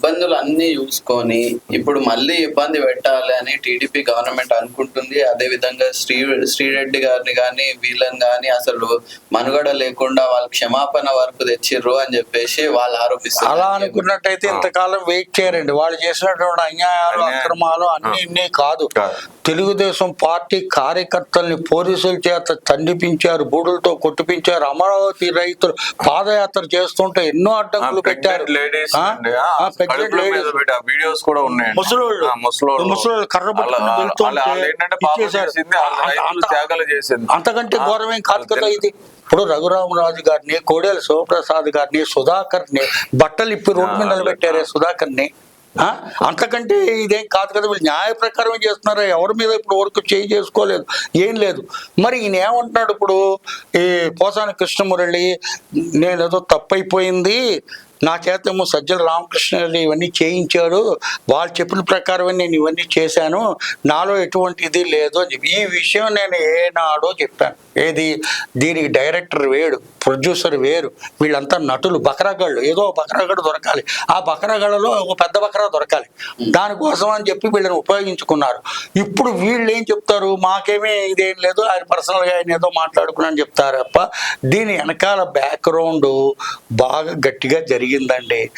ఇబ్బందులు అన్ని చూసుకొని ఇప్పుడు మళ్ళీ ఇబ్బంది పెట్టాలి అని టీడీపీ గవర్నమెంట్ అనుకుంటుంది. అదే విధంగా శ్రీరెడ్డి గారిని కానీ వీళ్ళని కానీ అసలు మనుగడ లేకుండా వాళ్ళు క్షమాపణ వరకు తెచ్చిర్రు అని చెప్పేసి వాళ్ళు ఆరోపిస్తారు. అలా అనుకున్నట్టయితే ఇంతకాలం వెయిట్ చేయరండి. వాళ్ళు చేసినటువంటి అన్యాయాలు అక్రమాలు అన్ని ఇన్ని కాదు. తెలుగుదేశం పార్టీ కార్యకర్తల్ని పోలీసుల చేత తండిపించారు, బూడులతో కొట్టిపించారు. అమరావతి రైతులు పాదయాత్ర చేస్తుంటే ఎన్నో అడ్డంకులు పెట్టారు. వీడియోస్ కూడా ఉన్నాయి. ముసలోళ్ళు కర్ర పట్టుకుని వెళ్తుంటే అంతకంటే ఘోరమేం కాదు కదా ఇది. ఇప్పుడు రఘురామరాజు గారిని, కోడేల శివప్రసాద్ గారిని, సుధాకర్ని బట్టలు ఇప్పి రోడ్డు మీద నిలబెట్టారే సుధాకర్ని. అంతకంటే ఇదేం కాదు కదా. వీళ్ళు న్యాయ ప్రకారం చేస్తున్నారా? ఎవరి మీద ఇప్పుడు వరకు చేయి చేసుకోలేదు, ఏం లేదు. మరి ఈయన ఏమంటున్నాడు ఇప్పుడు? ఈ పోసాని కృష్ణమురళి నేనేదో తప్పైపోయింది, నా చేతేమో సజ్జల రామకృష్ణారెడ్డి ఇవన్నీ చేయించాడు, వాళ్ళు చెప్పిన ప్రకారమే నేను ఇవన్నీ చేశాను, నాలో ఎటువంటి ఇది లేదు అని చెప్పి. ఈ విషయం నేను ఏనాడో చెప్పాను. ఏది? దీనికి డైరెక్టర్ వేడు, ప్రొడ్యూసర్ వేరు, వీళ్ళంతా నటులు, బకరాగాళ్ళు. ఏదో బకరాగాడు దొరకాలి, ఆ బకరాగాళ్ళలో ఒక పెద్ద బకరా దొరకాలి. దానికోసం అని చెప్పి వీళ్ళని ఉపయోగించుకున్నారు. ఇప్పుడు వీళ్ళు ఏం చెప్తారు? మాకేమీ ఇదేం లేదు, ఆయన పర్సనల్గా ఆయన ఏదో మాట్లాడుకున్నా చెప్తారు తప్ప దీని వెనకాల బ్యాక్గ్రౌండ్ బాగా గట్టిగా జరిగిందండి.